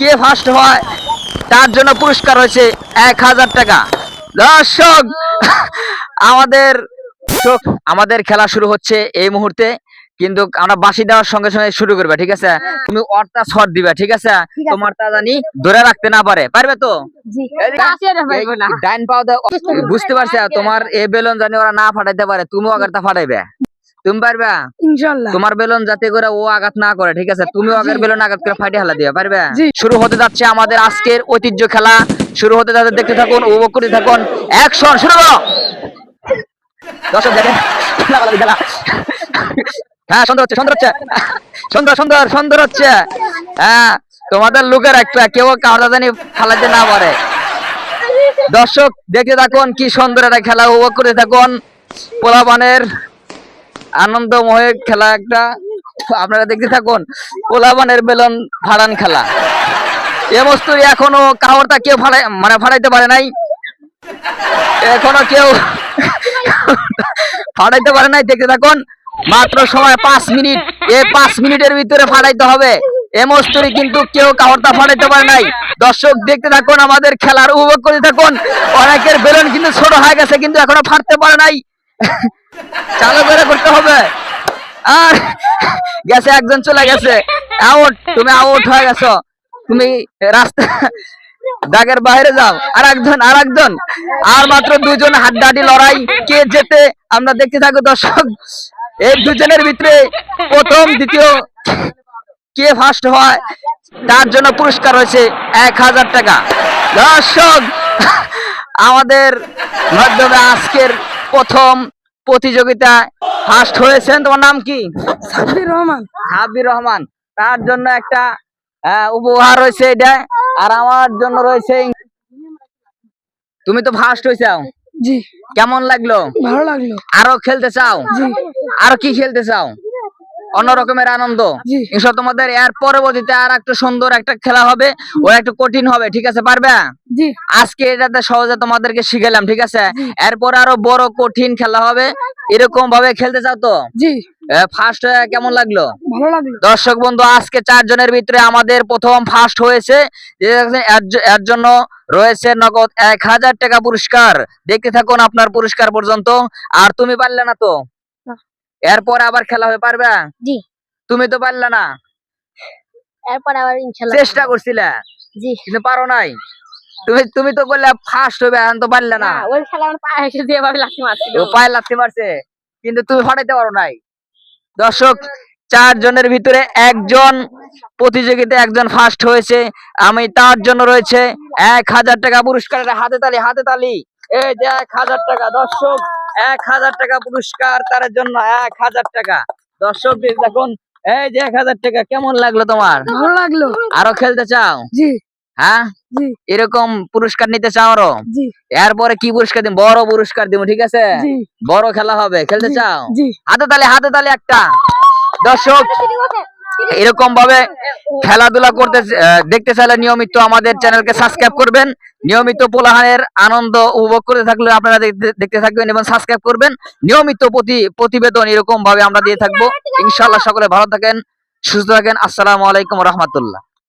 কে first হয় তার জন্য পুরস্কার হয়েছে 1000 টাকা। দর্শক আমাদের আমাদের খেলা শুরু হচ্ছে এই মুহূর্তে, কিন্তু আমরা বাঁশি দেওয়ার সঙ্গে সঙ্গে শুরু করবে, ঠিক আছে? তুমি অর্টা শট দিবে, ঠিক আছে? তোমার তা জানি ধরে রাখতে না পারবে তো? ডাইন পাও দাও, বুঝতে পারছো? তোমার এই বেলুন জানি ওরা না ফাটাইতে পারে, তুমি আঘাতটা ফাটাইবে, তুমি পারবে ইনশাআল্লাহ। তোমার বেলুন যাতে করে ও আঘাত না করে, ঠিক আছে? তুমি আগের বেলুন আঘাত করে ফাটিয়ে হেলা দিবে, পারবে? শুরু হতে যাচ্ছে আমাদের আজকের ঐতিহ্য খেলা, শুরু হতে যাচ্ছে, দেখতে থাকুন, উপভোগ করতে থাকুন। অ্যাকশন, শুরু করো। দর্শক দেখেন হ্যাঁ, সুন্দর হচ্ছে, সুন্দর হচ্ছে, সুন্দর সুন্দর সুন্দর হচ্ছে। হ্যাঁ, তোমাদের লোকের একটা কেউ কারো জানি ফালাইতে না পারে। দর্শক দেখতে থাকুন, কি সুন্দর একটা খেলা, উপভোগ করতে থাকুন। পোলাপানের আনন্দময় খেলা একটা, আপনারা দেখতে থাকুন। পোলাপানের বেলুন ফাড়ান খেলা, এ বস্তু এখনো কাহরটা কেউ ফাড়াইতে পারে নাই, এখনো কেউ ফাড়াইতে পারে নাই। দেখতে থাকুন, মাত্র সময় 5 মিনিট, এই 5 মিনিটের ভিতরে ফাড়াইতে হবে। এ মস্তরি কিন্তু কেউ কাহরটা ফাড়াইতে পারে নাই। দর্শক দেখতে থাকুন, আমাদের খেলার উপভোগ করতে থাকুন। অনেকের বেলুন কিন্তু ছোট হয়ে গেছে, কিন্তু এখনো ফাটতে পারে নাই, চালু করে করতে হবে। আর গেছে, একজন চলে গেছে, আউট, তুমি আউট হয়ে গেছো, তুমি রাস্তা দাগের বাইরে যাও। আর একজন আর মাত্র 2 জন হাড্ডাহাড্ডি লড়াই, কে জেতে আমরা দেখতে থাকবো। দর্শক এই 2 জনের ভিতরে প্রথম দ্বিতীয় কে ফার্স্ট হয় তার জন্য পুরস্কার হয়েছে 1000 টাকা। দর্শক আমাদের মাধ্যমে আজকের প্রথম প্রতিযোগিতায় ফার্স্ট হয়েছেন, তোমার নাম কি? সাব্বির রহমান। সাব্বির রহমান, তার জন্য একটা উপহার রয়েছে এটা, আর আমার জন্য রয়েছে। তুমি তো ফার্স্ট হয়েছাও, জি, কেমন লাগলো? ভালো লাগলো। আরো খেলতে চাও? জি। আরো কি খেলতে চাও? অন্য রকমের আনন্দ। ইনশাআল্লাহ তোমাদের এর পরবর্তীতে আর একটা সুন্দর একটা খেলা হবে, ও একটু কঠিন হবে, ঠিক আছে? পারবে? জি। আজকে এটাতে সহজে তোমাদেরকে শিখালাম, ঠিক আছে? এরপর আরো বড় কঠিন খেলা হবে, এরকম ভাবে খেলতে চাও তো? জি। ফার্স্ট হয়ে কেমন লাগলো? ভালো লাগলো। দর্শক বন্ধু, আজকে 4 জনের ভিতরে আমাদের প্রথম ফার্স্ট হয়েছে, এর জন্য রয়েছে নগদ 1000 টাকা পুরস্কার। দেখতে থাকুন আপনার পুরস্কার পর্যন্ত। আর তুমি পারলে না তো? এরপর আবার খেলা হবে, পারবে? জি। তুমি তো পারলে না, এরপর আবার ইনশাআল্লাহ চেষ্টা করছিলে, জি, কিন্তু পারো নাই। তুমি তো বললে ফার্স্ট হবে, এখন তো পারলে না। ওই খেলা আমার পায়ে এসে দিয়ে ভাবে লাথি মারছিল, ও পায়ে লাথি মারছে, কিন্তু তুমি ফাটাইতে পারো নাই। দর্শক 4 জনের ভিতরে একজন প্রতিযোগিতায় একজন ফার্স্ট হয়েছে, আমি তার জন্য রয়েছে 1000 টাকা পুরস্কার। হাতে তালি, হাতে তালি। এই যে 1000 টাকা, দর্শক 1000 টাকা পুরস্কার, তার জন্য 1000 টাকা। দর্শক দেখুন, এই যে 1000 টাকা, কেমন লাগলো তোমার? ভালো লাগলো। আরো খেলতে চাও? জি। হ্যাঁ, জি। এরকম পুরস্কার নিতে চাও আরো? জি। এরপরে কি পুরস্কার দিব? বড় পুরস্কার দিব, ঠিক আছে? জি। বড় খেলা হবে, খেলতে চাও? জি। হাতে তালি, হাতে তালি একটা। দর্শক এরকম ভাবে খেলাধুলা করতে দেখতে চাইলে নিয়মিত আমাদের চ্যানেলকে সাবস্ক্রাইব করবেন। নিয়মিত পোলাহানের আনন্দ উপভোগ করতে থাকলে আপনারা দেখতে থাকবেন এবং সাবস্ক্রাইব করবেন। নিয়মিত প্রতিবেদন এরকম ভাবে আমরা দিয়ে থাকবো। ইনশাআল্লাহ সকলে ভালো থাকেন, সুস্থ থাকেন। আসসালামু আলাইকুম ওয়া রাহমাতুল্লাহ।